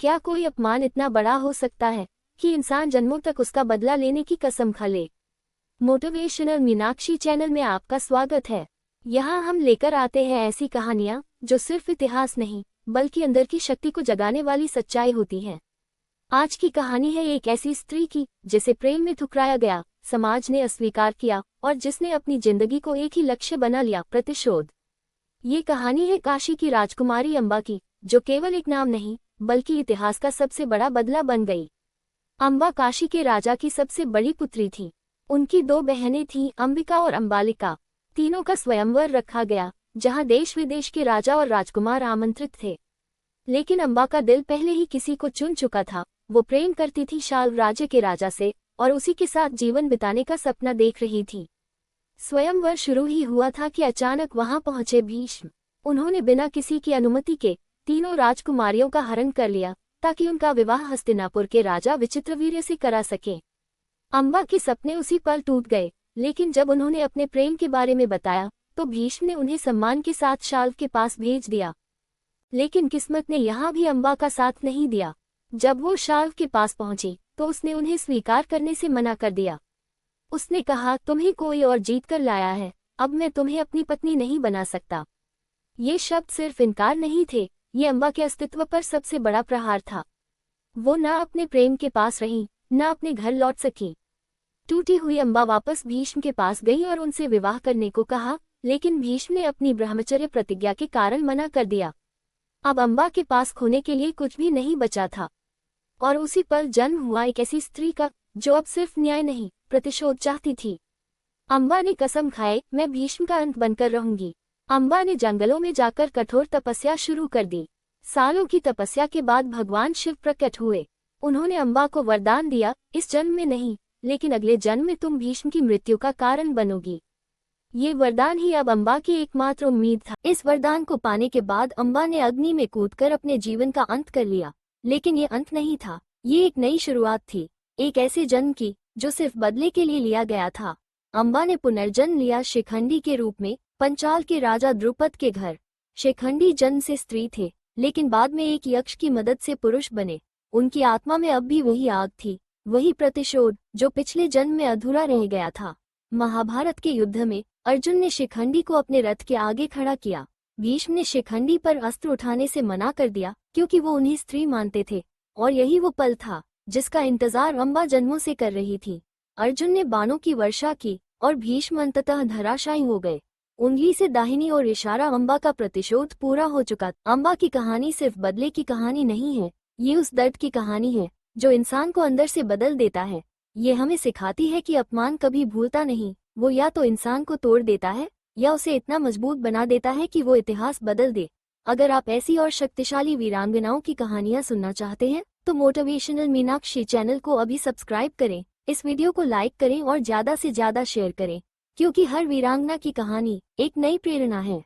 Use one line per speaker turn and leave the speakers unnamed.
क्या कोई अपमान इतना बड़ा हो सकता है कि इंसान जन्मों तक उसका बदला लेने की कसम खा ले? मोटिवेशनल मीनाक्षी चैनल में आपका स्वागत है। यहाँ हम लेकर आते हैं ऐसी कहानियाँ जो सिर्फ इतिहास नहीं बल्कि अंदर की शक्ति को जगाने वाली सच्चाई होती हैं। आज की कहानी है एक ऐसी स्त्री की जिसे प्रेम में ठुकराया गया, समाज ने अस्वीकार किया और जिसने अपनी जिंदगी को एक ही लक्ष्य बना लिया, प्रतिशोध। ये कहानी है काशी की राजकुमारी अम्बा की, जो केवल एक नाम नहीं बल्कि इतिहास का सबसे बड़ा बदला बन गई। अम्बा काशी के राजा की सबसे बड़ी पुत्री थी। उनकी दो बहनें थीं, अंबिका और अंबालिका। तीनों का स्वयंवर रखा गया, जहां देश विदेश के राजा और राजकुमार आमंत्रित थे। लेकिन अम्बा का दिल पहले ही किसी को चुन चुका था। वो प्रेम करती थी शाल्व राज्य के राजा से और उसी के साथ जीवन बिताने का सपना देख रही थी। स्वयंवर शुरू ही हुआ था कि अचानक वहां पहुंचे भीष्म। उन्होंने बिना किसी की अनुमति के तीनों राजकुमारियों का हरण कर लिया ताकि उनका विवाह हस्तिनापुर के राजा विचित्रवीर्य से करा सके। अम्बा के सपने उसी पल टूट गए, लेकिन जब उन्होंने अपने प्रेम के बारे में बताया तो भीष्म ने उन्हें सम्मान के साथ शाल्व के पास भेज दिया। लेकिन किस्मत ने यहाँ भी अम्बा का साथ नहीं दिया। जब वो शाल्व के पास पहुंची तो उसने उन्हें स्वीकार करने से मना कर दिया। उसने कहा, तुम्हें कोई और जीत कर लाया है, अब मैं तुम्हें अपनी पत्नी नहीं बना सकता। ये शब्द सिर्फ इनकार नहीं थे, ये अम्बा के अस्तित्व पर सबसे बड़ा प्रहार था। वो न अपने प्रेम के पास रही, न अपने घर लौट सकी। टूटी हुई अम्बा वापस भीष्म के पास गई और उनसे विवाह करने को कहा, लेकिन भीष्म ने अपनी ब्रह्मचर्य प्रतिज्ञा के कारण मना कर दिया। अब अम्बा के पास खोने के लिए कुछ भी नहीं बचा था। और उसी पल जन्म हुआ एक ऐसी स्त्री का जो अब सिर्फ न्याय नहीं, प्रतिशोध चाहती थी। अम्बा ने कसम खाई, मैं भीष्म का अंत बनकर रहूंगी। अम्बा ने जंगलों में जाकर कठोर तपस्या शुरू कर दी। सालों की तपस्या के बाद भगवान शिव प्रकट हुए। उन्होंने अम्बा को वरदान दिया, इस जन्म में नहीं लेकिन अगले जन्म में तुम भीष्म की मृत्यु का कारण बनोगी। ये वरदान ही अब अम्बा की एकमात्र उम्मीद था। इस वरदान को पाने के बाद अम्बा ने अग्नि में कूदकर अपने जीवन का अंत कर लिया। लेकिन ये अंत नहीं था, ये एक नई शुरुआत थी, एक ऐसे जन्म की जो सिर्फ बदले के लिए लिया गया था। अम्बा ने पुनर्जन्म लिया शिखंडी के रूप में, पंचाल के राजा द्रुपद के घर। शिखंडी जन्म से स्त्री थे, लेकिन बाद में एक यक्ष की मदद से पुरुष बने। उनकी आत्मा में अब भी वही आग थी, वही प्रतिशोध जो पिछले जन्म में अधूरा रह गया था। महाभारत के युद्ध में अर्जुन ने शिखंडी को अपने रथ के आगे खड़ा किया। भीष्म ने शिखंडी पर अस्त्र उठाने से मना कर दिया क्योंकि वो उन्हें स्त्री मानते थे, और यही वो पल था जिसका इंतजार अम्बा जन्मों से कर रही थी। अर्जुन ने बाणों की वर्षा की और भीष्म अंततः धराशायी हो गए। उंगली से दाहिनी ओर इशारा, अम्बा का प्रतिशोध पूरा हो चुका। अम्बा की कहानी सिर्फ बदले की कहानी नहीं है, ये उस दर्द की कहानी है जो इंसान को अंदर से बदल देता है। ये हमें सिखाती है कि अपमान कभी भूलता नहीं, वो या तो इंसान को तोड़ देता है या उसे इतना मजबूत बना देता है कि वो इतिहास बदल दे। अगर आप ऐसी और शक्तिशाली वीरांगनाओं की कहानियां सुनना चाहते हैं तो मोटिवेशनल मीनाक्षी चैनल को अभी सब्सक्राइब करें, इस वीडियो को लाइक करें और ज्यादा से ज्यादा शेयर करें, क्योंकि हर वीरांगना की कहानी एक नई प्रेरणा है।